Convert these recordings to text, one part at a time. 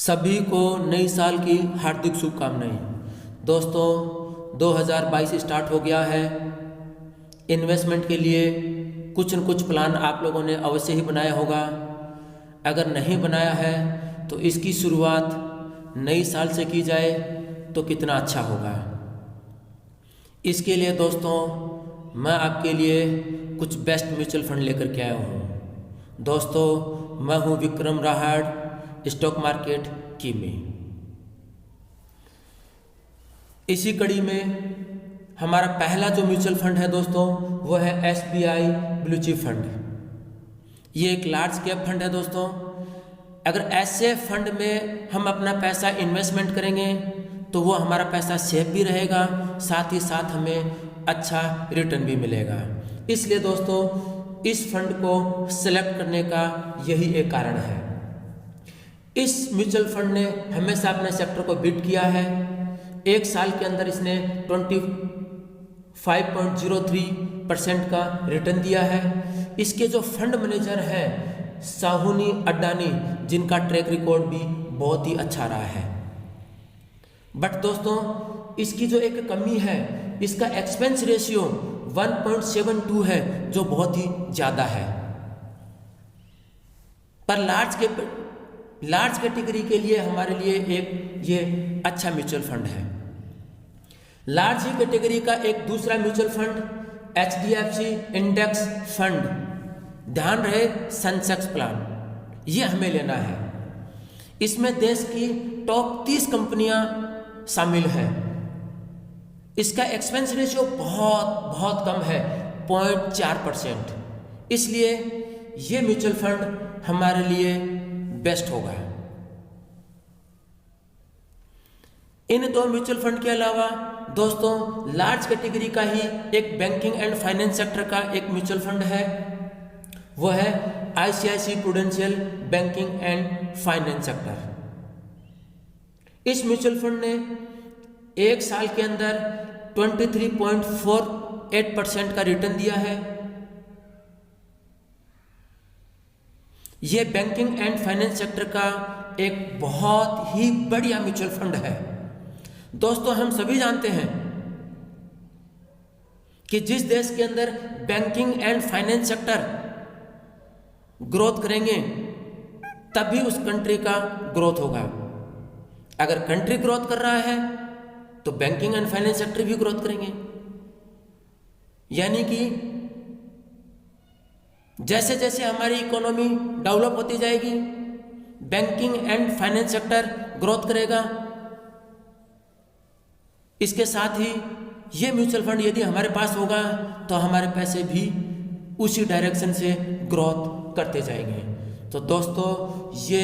सभी को नई साल की हार्दिक शुभकामनाएं। दोस्तों 2022 स्टार्ट हो गया है। इन्वेस्टमेंट के लिए कुछ न कुछ प्लान आप लोगों ने अवश्य ही बनाया होगा। अगर नहीं बनाया है तो इसकी शुरुआत नई साल से की जाए तो कितना अच्छा होगा। इसके लिए दोस्तों मैं आपके लिए कुछ बेस्ट म्यूचुअल फंड लेकर के आया हूँ। दोस्तों मैं हूँ विक्रम राहड़, स्टॉक मार्केट की में। इसी कड़ी में हमारा पहला जो म्यूचुअल फंड है दोस्तों वो है SBI ब्लू चिप फंड। ये एक लार्ज कैप फंड है दोस्तों। अगर ऐसे फंड में हम अपना पैसा इन्वेस्टमेंट करेंगे तो वो हमारा पैसा सेफ भी रहेगा, साथ ही साथ हमें अच्छा रिटर्न भी मिलेगा। इसलिए दोस्तों इस फंड को सेलेक्ट करने का यही एक कारण है। इस म्यूचुअल फंड ने हमेशा अपने सेक्टर को बीट किया है। एक साल के अंदर इसने 25.03% का रिटर्न दिया है। इसके जो फंड मैनेजर हैं साहुनी अड्डानी, जिनका ट्रैक रिकॉर्ड भी बहुत ही अच्छा रहा है। बट दोस्तों इसकी जो एक कमी है, इसका एक्सपेंस रेशियो 1.72 है, जो बहुत ही ज़्यादा है। पर लार्ज कैटेगरी के लिए हमारे लिए एक ये अच्छा म्यूचुअल फंड है। लार्ज ही कैटेगरी का एक दूसरा mutual fund HDFC index fund, ध्यान रहे सेंसेक्स प्लान, ये हमें लेना है। इसमें देश की टॉप 30 कंपनियां शामिल हैं। इसका एक्सपेंस रेशियो बहुत कम है, 0.4%। इसलिए ये म्यूचुअल फंड हमारे लिए बेस्ट होगा। इन दो म्यूचुअल फंड के अलावा दोस्तों लार्ज कैटेगरी का ही एक बैंकिंग एंड फाइनेंस सेक्टर का एक म्यूचुअल फंड है, वो है ICICI prudential banking and finance sector. इस म्यूचुअल फंड ने एक साल के अंदर 23.48% का रिटर्न दिया है। यह बैंकिंग एंड फाइनेंस सेक्टर का एक बहुत ही बढ़िया म्यूचुअल फंड है। दोस्तों हम सभी जानते हैं कि जिस देश के अंदर banking and finance sector growth करेंगे तभी उस कंट्री का ग्रोथ होगा। अगर कंट्री ग्रोथ कर रहा है तो बैंकिंग एंड फाइनेंस सेक्टर भी ग्रोथ करेंगे। यानी कि जैसे जैसे हमारी इकोनॉमी डेवलप होती जाएगी, banking and finance sector growth करेगा। इसके साथ ही ये म्यूचुअल फंड यदि हमारे पास होगा तो हमारे पैसे भी उसी डायरेक्शन से ग्रोथ करते जाएंगे। तो दोस्तों ये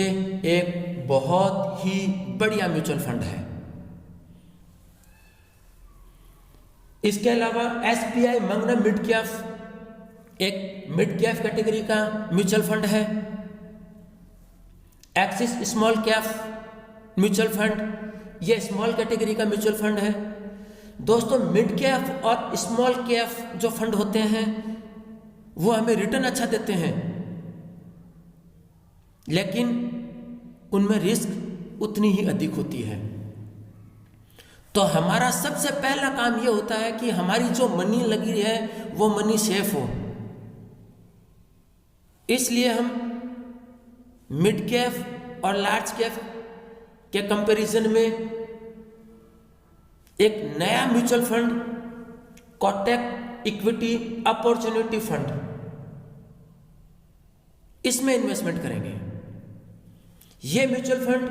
एक बहुत ही बढ़िया म्यूचुअल फंड है। इसके अलावा SBI मैग्ना मिड कैप एक मिड कैप कैटेगरी का म्यूचुअल फंड है। Axis small cap mutual fund, ये स्मॉल कैटेगरी का म्यूचुअल फंड है। दोस्तों मिड कैप और स्मॉल कैप जो फंड होते हैं वो हमें रिटर्न अच्छा देते हैं, लेकिन उनमें रिस्क उतनी ही अधिक होती है। तो हमारा सबसे पहला काम यह होता है कि हमारी जो मनी लगी है वो मनी सेफ हो। इसलिए हम मिड कैप और लार्ज कैप के कंपैरिजन में एक नया mutual fund Kotak equity opportunity fund, इसमें इन्वेस्टमेंट करेंगे। यह म्यूचुअल फंड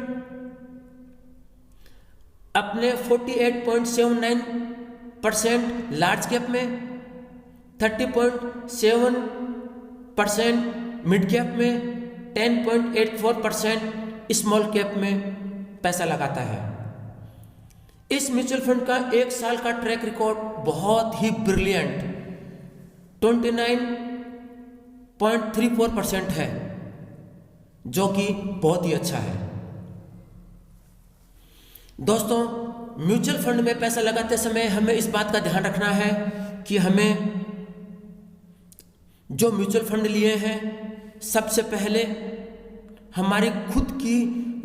अपने 48.79% लार्ज कैप में, 30.7% मिड कैप में, 10.84% स्मॉल कैप में पैसा लगाता है। इस म्यूचुअल फंड का एक साल का ट्रैक रिकॉर्ड बहुत ही ब्रिलियंट 29.34% है, जो कि बहुत ही अच्छा है। दोस्तों म्यूचुअल फंड में पैसा लगाते समय हमें इस बात का ध्यान रखना है कि हमें जो म्यूचुअल फंड लिए हैं सबसे पहले हमारी खुद की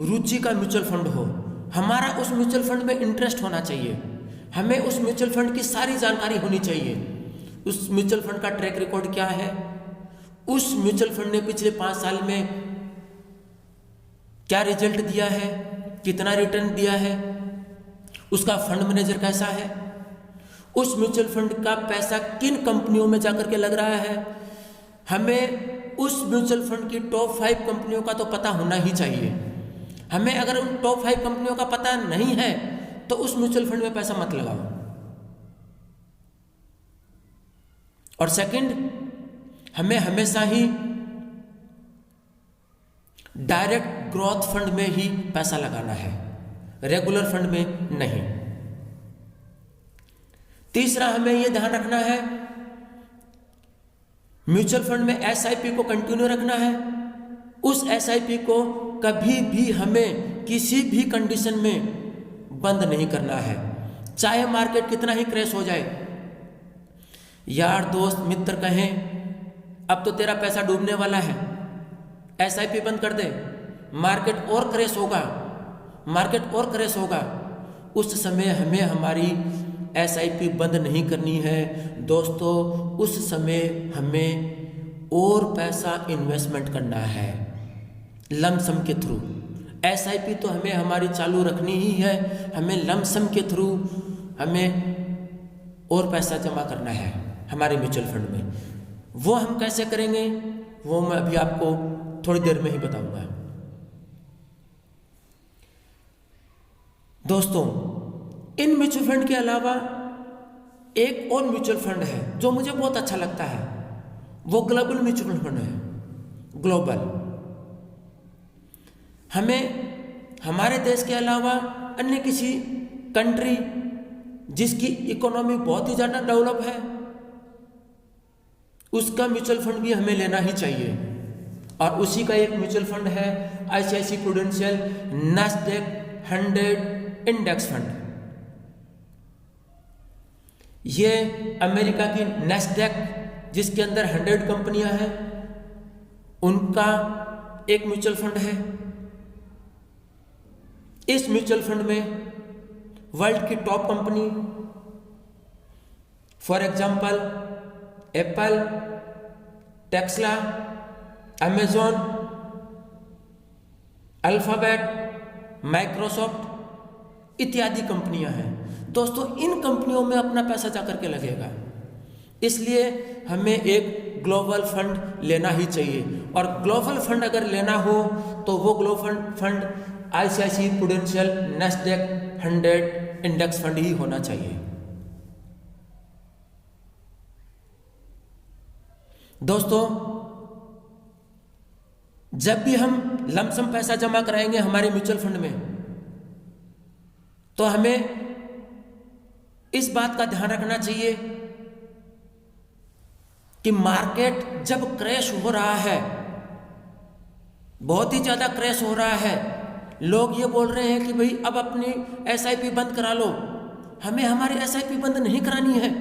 रुचि का म्यूचुअल फंड हो, हमारा उस म्यूचुअल फंड में इंटरेस्ट होना चाहिए, हमें उस म्यूचुअल फंड की सारी जानकारी होनी चाहिए, उस म्यूचुअल फंड का ट्रैक रिकॉर्ड क्या है, उस म्यूचुअल फंड ने पिछले 5 साल में क्या रिजल्ट दिया है, कितना रिटर्न दिया है, उसका फंड मैनेजर कैसा है, उस म्यूचुअल फंड का पैसा किन कंपनियों में जाकर के लग रहा है। हमें उस म्यूचुअल फंड की टॉप 5 कंपनियों का तो पता होना ही चाहिए। हमें अगर उन टॉप 5 कंपनियों का पता नहीं है तो उस म्यूचुअल फंड में पैसा मत लगाओ। और सेकंड, हमें हमेशा ही डायरेक्ट ग्रोथ फंड में ही पैसा लगाना है, रेगुलर फंड में नहीं। तीसरा, हमें यह ध्यान रखना है म्यूचुअल फंड में एसआईपी को कंटिन्यू रखना है। उस एसआईपी को कभी भी हमें किसी भी कंडीशन में बंद नहीं करना है, चाहे मार्केट कितना ही क्रैश हो जाए। यार दोस्त मित्र कहें अब तो तेरा पैसा डूबने वाला है, एसआईपी बंद कर दे, मार्केट और क्रैश होगा, मार्केट और क्रैश होगा, उस समय हमें हमारी एसआईपी बंद नहीं करनी है दोस्तों। उस समय हमें और पैसा इन्वेस्टमेंट करना है लमसम के थ्रू। एसआईपी तो हमें हमारी चालू रखनी ही है, हमें लमसम के थ्रू हमें और पैसा जमा करना है हमारे म्यूचुअल फंड में। वो हम कैसे करेंगे वो मैं अभी आपको थोड़ी देर में ही बताऊंगा। दोस्तों, इन म्यूचुअल फंड के अलावा एक और म्यूचुअल फंड है जो मुझे बहुत अच्छा लगता है, वो ग्लोबल म्यूचुअल फंड है। ग्लोबल, हमें हमारे देश के अलावा अन्य किसी कंट्री जिसकी इकोनॉमी बहुत ही ज़्यादा डेवलप है उसका म्यूचुअल फंड भी हमें लेना ही चाहिए। और उसी का एक म्यूचुअल फंड है ICICI Prudential Nasdaq 100 index fund. ये अमेरिका की नैस्डैक जिसके अंदर 100 कंपनियां हैं उनका एक म्यूचुअल फंड है। इस म्यूचुअल फंड में वर्ल्ड की top company for example Apple, Tesla, Amazon, alphabet, Microsoft इत्यादि कंपनियां हैं। दोस्तों, इन कंपनियों में अपना पैसा जाकर के लगेगा, इसलिए हमें एक ग्लोबल फंड लेना ही चाहिए। और ग्लोबल फंड अगर लेना हो तो वो global fund ICICI Prudential Nasdaq 100 index fund ही होना चाहिए। दोस्तों, जब भी हम लमसम पैसा जमा कराएंगे हमारे म्यूचुअल फंड में तो हमें इस बात का ध्यान रखना चाहिए कि मार्केट जब क्रैश हो रहा है, बहुत ही ज्यादा क्रैश हो रहा है, लोग ये बोल रहे हैं कि भाई अब अपनी एसआईपी बंद करा लो। हमें हमारी एसआईपी बंद नहीं करानी है,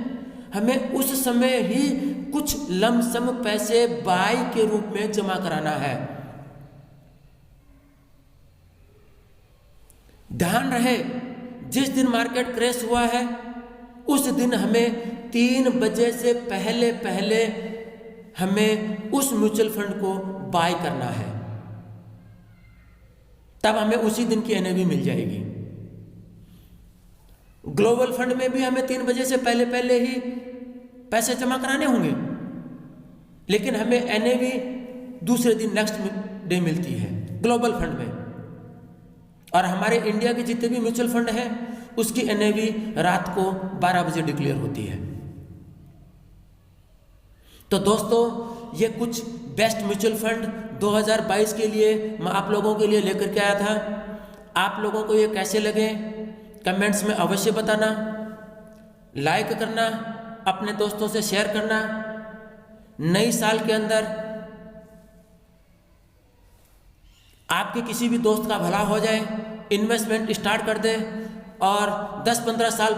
हमें उस समय ही कुछ लमसम पैसे बाय के रूप में जमा कराना है। ध्यान रहे, जिस दिन मार्केट क्रैश हुआ है उस दिन हमें 3 बजे से पहले पहले हमें उस म्यूचुअल फंड को बाय करना है, तब हमें उसी दिन की एनएवी मिल जाएगी। ग्लोबल फंड में भी हमें 3 बजे से पहले पहले ही पैसे जमा कराने होंगे, लेकिन हमें एनएवी दूसरे दिन नेक्स्ट डे मिलती है ग्लोबल फंड में। और हमारे इंडिया के जितने भी म्यूचुअल फंड हैं उसकी एनएवी रात को 12 बजे डिक्लेयर होती है। तो दोस्तों, ये कुछ बेस्ट म्यूचुअल फंड 2022 के लिए मैं आप लोगों के लिए लेकर के आया था। आप लोगों को ये कैसे लगे कमेंट्स में अवश्य बताना, लाइक करना, अपने दोस्तों से शेयर करना। नई साल के अंदर आपके किसी भी दोस्त का भला हो जाए, इन्वेस्टमेंट स्टार्ट कर दे और 10-15 साल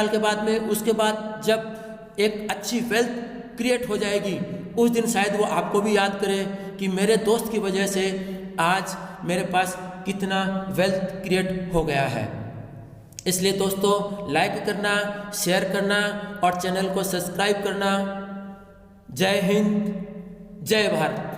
के बाद में उसके बाद जब एक अच्छी वेल्थ क्रिएट हो जाएगी उस दिन शायद वो आपको भी याद करे कि मेरे दोस्त की वजह से आज मेरे पास कितना वेल्थ क्रिएट हो गया है। इसलिए दोस्तों लाइक करना, शेयर करना और चैनल को सब्सक्राइब करना। जय हिंद, जय भारत।